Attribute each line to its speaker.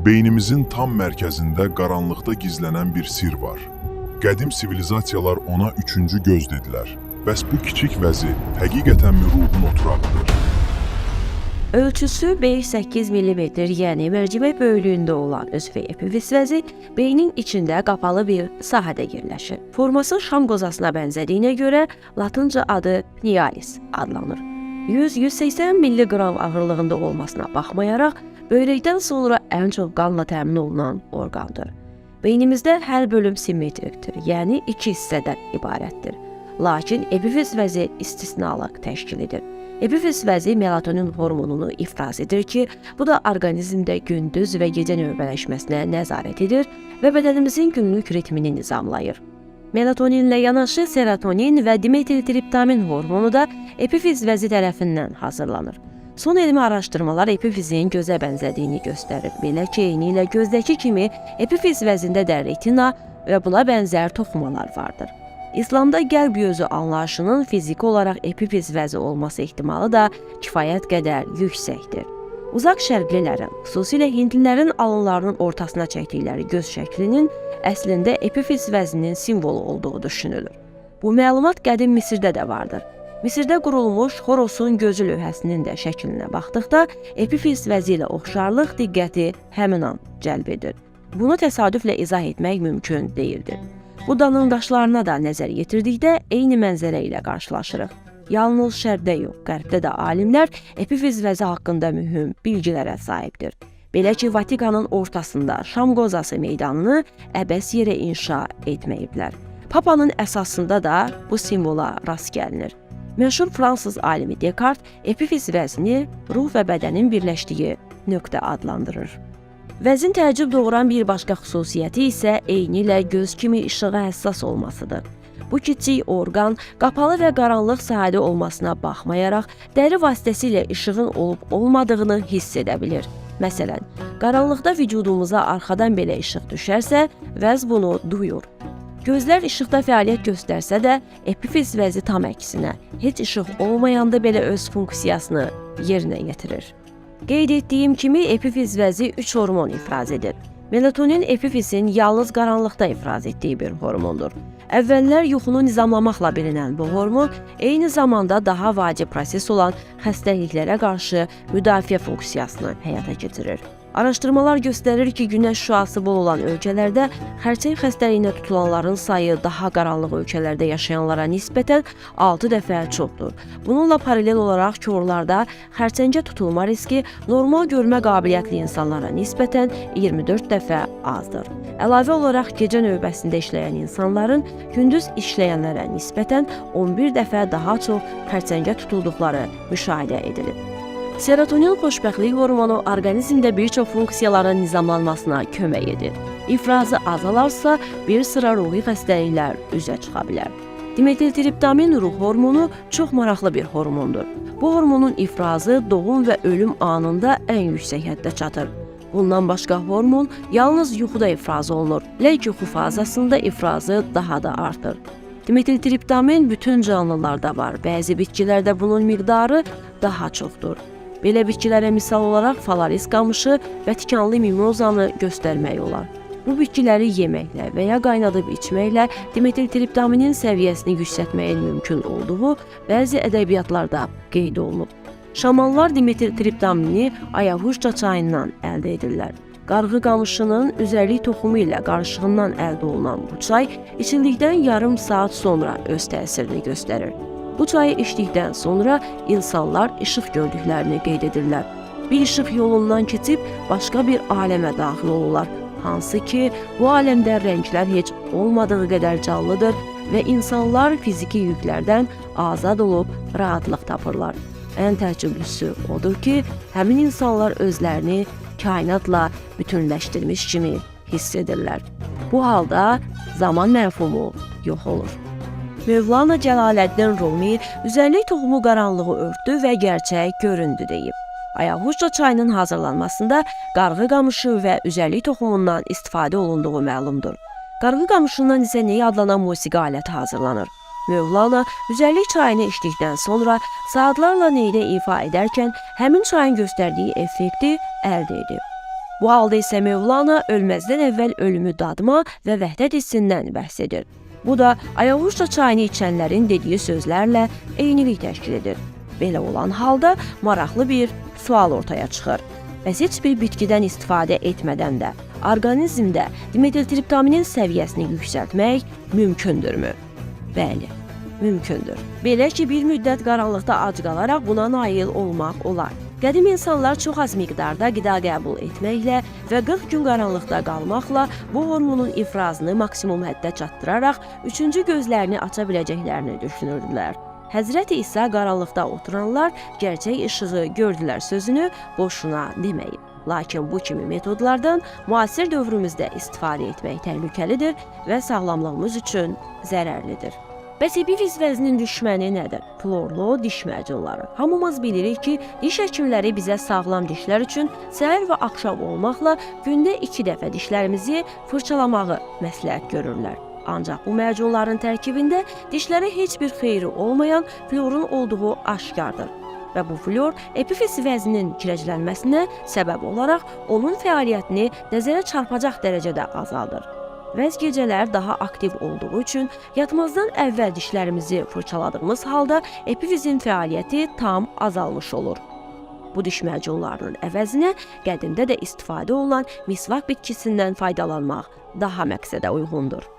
Speaker 1: Beynimizin tam mərkəzində qaranlıqda gizlənən bir sir var. Qədim sivilizasiyalar ona üçüncü göz dedilər. Bəs bu kiçik vəzi həqiqətənmi ruhun oturağıdır?
Speaker 2: Ölçüsü 5-8 mm, yəni mərcimək böyüklüyündə olan özfey epifiz vəzi beynin içində qapalı bir sahədə yerləşir. Forması şam qozasına bənzədiyinə görə latınca adı nialis adlanır. 100-180 mg ağırlığında olmasına baxmayaraq, böyrəkdən sonra ən çox qanla təmin olunan orqandır. Beynimizdə hər bölüm simmetrikdir, yəni iki hissədən ibarətdir. Lakin epifiz vəzi istisnalıq təşkil edir. Epifiz vəzi melatonin hormonunu ifraz edir ki, bu da orqanizmdə gündüz və gecə növbələşməsinə nəzarət edir və bədənimizin günlük ritmini nizamlayır. Melatoninlə yanaşı serotonin və dimetiltriptamin hormonu da epifiz vəzi tərəfindən hazırlanır. Son elmi araşdırmalar epifizin gözə bənzədiyini göstərir. Belə ki, eynilə gözdəki kimi epifiz vəzində də retina və buna bənzər toxumalar vardır. İslamda qəlb gözü anlayışının fiziki olaraq epifiz vəzi olması ehtimalı da kifayət qədər yüksəkdir. Uzaq şərqlilərin, xüsusilə hindlilərin alınlarının ortasına çəkdikləri göz şəklinin əslində epifiz vəzinin simvolu olduğu düşünülür. Bu məlumat qədim Misirdə də vardır. Misirdə qurulmuş Xorosun gözü lövhəsinin də şəklinə baxdıqda epifiz vəzi ilə oxşarlıq diqqəti həmin an cəlb edir. Bunu təsadüflə izah etmək mümkün deyildir. Budanın daşlarına da nəzər yetirdikdə eyni mənzərə ilə qarşılaşırıq. Yalnız şərqdə yox, qərbdə də alimlər epifiz vəzi haqqında mühüm bilgilərə sahibdir. Belə ki, Vatikanın ortasında şam qozası meydanını əbəs yerə inşa etməyiblər. Papanın əsasında da bu simvola rast gəlinir. Məşhur fransız alimi Descartes epifiz vəzini ruh və bədənin birləşdiyi nöqtə adlandırır. Vəzin təəccüb doğuran bir başqa xüsusiyyəti isə eynilə göz kimi işığa həssas olmasıdır. Bu kiçik orqan qapalı və qaranlıq sahədə olmasına baxmayaraq, dəri vasitəsilə işığın olub-olmadığını hiss edə bilir. Məsələn, qaranlıqda vücudumuza arxadan belə işıq düşərsə, vəz bunu duyur. Gözlər işıqda fəaliyyət göstərsə də, epifiz vəzi tam əksinə, heç işıq olmayanda belə öz funksiyasını yerinə yetirir. Qeyd etdiyim kimi, epifiz vəzi 3 hormon ifraz edir. Melatonin epifizin yalnız qaranlıqda ifraz etdiyi bir hormondur. Əvvəllər yuxunu nizamlamaqla bilinən bu hormon, eyni zamanda daha vacib proses olan xəstəliklərə qarşı müdafiə funksiyasını həyata keçirir. Araşdırmalar göstərir ki, günəş şüası bol olan ölkələrdə xərçəng xəstəliyinə tutulanların sayı daha qaranlıq ölkələrdə yaşayanlara nisbətən 6 dəfə çoxdur. Bununla paralel olaraq korlarda xərçəngə tutulma riski normal görmə qabiliyyətli insanlara nisbətən 24 dəfə azdır. Əlavə olaraq gecə növbəsində işləyən insanların gündüz işləyənlərə nisbətən 11 dəfə daha çox xərçəngə tutulduqları müşahidə edilib. Serotonin xoşbəxtlik hormonu orqanizmdə bir çox funksiyaların nizamlanmasına kömək edir. İfrazı azalarsa bir sıra ruhi xəstəliklər üzə çıxa bilər. Dimetiltriptamin ruh hormonu çox maraqlı bir hormondur. Bu hormonun ifrazı doğum və ölüm anında ən yüksək həddə çatır. Bundan başqa hormon yalnız yuxuda ifraz olunur. Lək yuxu fazasında ifrazı daha da artır. Dimetiltriptamin bütün canlılarda var. Bəzi bitkilərdə bunun miqdarı daha çoxdur. Belə bitkilərə misal olaraq falaris qamışı və tikanlı mimozanı göstərmək olar. Bu bitkiləri yeməklə və ya qaynadıb içməklə dimetiltriptaminin səviyyəsini yüksəltməyin mümkün olduğu bəzi ədəbiyyatlarda qeyd olunub. Şamanlar dimetiltriptamini Ayahuasca çayından əldə edirlər. Qarğı qamışının üzərlik toxumu ilə qarışığından əldə olunan bu çay içildikdən yarım saat sonra öz təsirini göstərir. Bu çayı içdikdən sonra insanlar işıq gördüklərini qeyd edirlər. Bir işıq yolundan keçib başqa bir aləmə daxil olurlar. Hansı ki, bu aləmdə rənglər heç olmadığı qədər canlıdır və insanlar fiziki yüklərdən azad olub rahatlıq tapırlar. Ən təəccüblüsü odur ki, həmin insanlar özlərini kainatla bütünləşdirmiş kimi hiss edirlər. Bu halda zaman məfhumu yox olur. Mövlana Cəlaləddin Rumi üzərlik toxumu qaranlığı örtdü və gerçək göründü deyib. Ayahuasca çayının hazırlanmasında qarğı qamışı və üzərlik toxumundan istifadə olunduğu məlumdur. Qarğı qamışından isə neyi adlanan musiqi aləti hazırlanır. Mövlana üzərlik çayını içdikdən sonra saatlarla neydə ifa edərkən həmin çayın göstərdiyi effekti əldə edib. Bu halda isə Mövlana ölməzdən əvvəl ölümü dadma və vəhdət hissindən bəhs edir. Bu da Ayavuşca çayını içənlərin dediyi sözlərlə eynilik təşkil edir. Belə olan halda maraqlı bir sual ortaya çıxır. Bəs heç bir bitkidən istifadə etmədən də orqanizmdə dimetiltriptaminin səviyyəsini yüksəltmək mümkündürmü? Bəli, mümkündür. Belə ki, bir müddət qaranlıqda ac qalaraq buna nail olmaq olar. Qədim insanlar çox az miqdarda qida qəbul etməklə və 40 gün qaranlıqda qalmaqla bu hormonun ifrazını maksimum həddə çatdıraraq üçüncü gözlərini aça biləcəklərini düşünürdülər. Həzrəti İsa qaranlıqda oturanlar gerçək işığı gördülər sözünü boşuna deməyib. Lakin bu kimi metodlardan müasir dövrümüzdə istifadə etmək təhlükəlidir və sağlamlığımız üçün zərərlidir. Bəs epifiz vəzinin düşməni nədir? Florlu diş macunları. Hamımız bilirik ki, diş həkimləri bizə sağlam dişlər üçün səhər və axşam olmaqla gündə 2 dəfə dişlərimizi fırçalamağı məsləhət görürlər. Ancaq bu macunların tərkibində dişlərə heç bir xeyri olmayan florun olduğu aşkardır. Və bu flor epifiz vəzinin kirəclənməsinə səbəb olaraq onun fəaliyyətini nəzərə çarpacaq dərəcədə azaldır. Vəz gecələr daha aktiv olduğu üçün yatmazdan əvvəl dişlərimizi fırçaladığımız halda epifizin fəaliyyəti tam azalmış olur. Bu diş macunlarının əvəzinə qədimdə də istifadə olunan misvak bitkisindən faydalanmaq daha məqsədə uyğundur.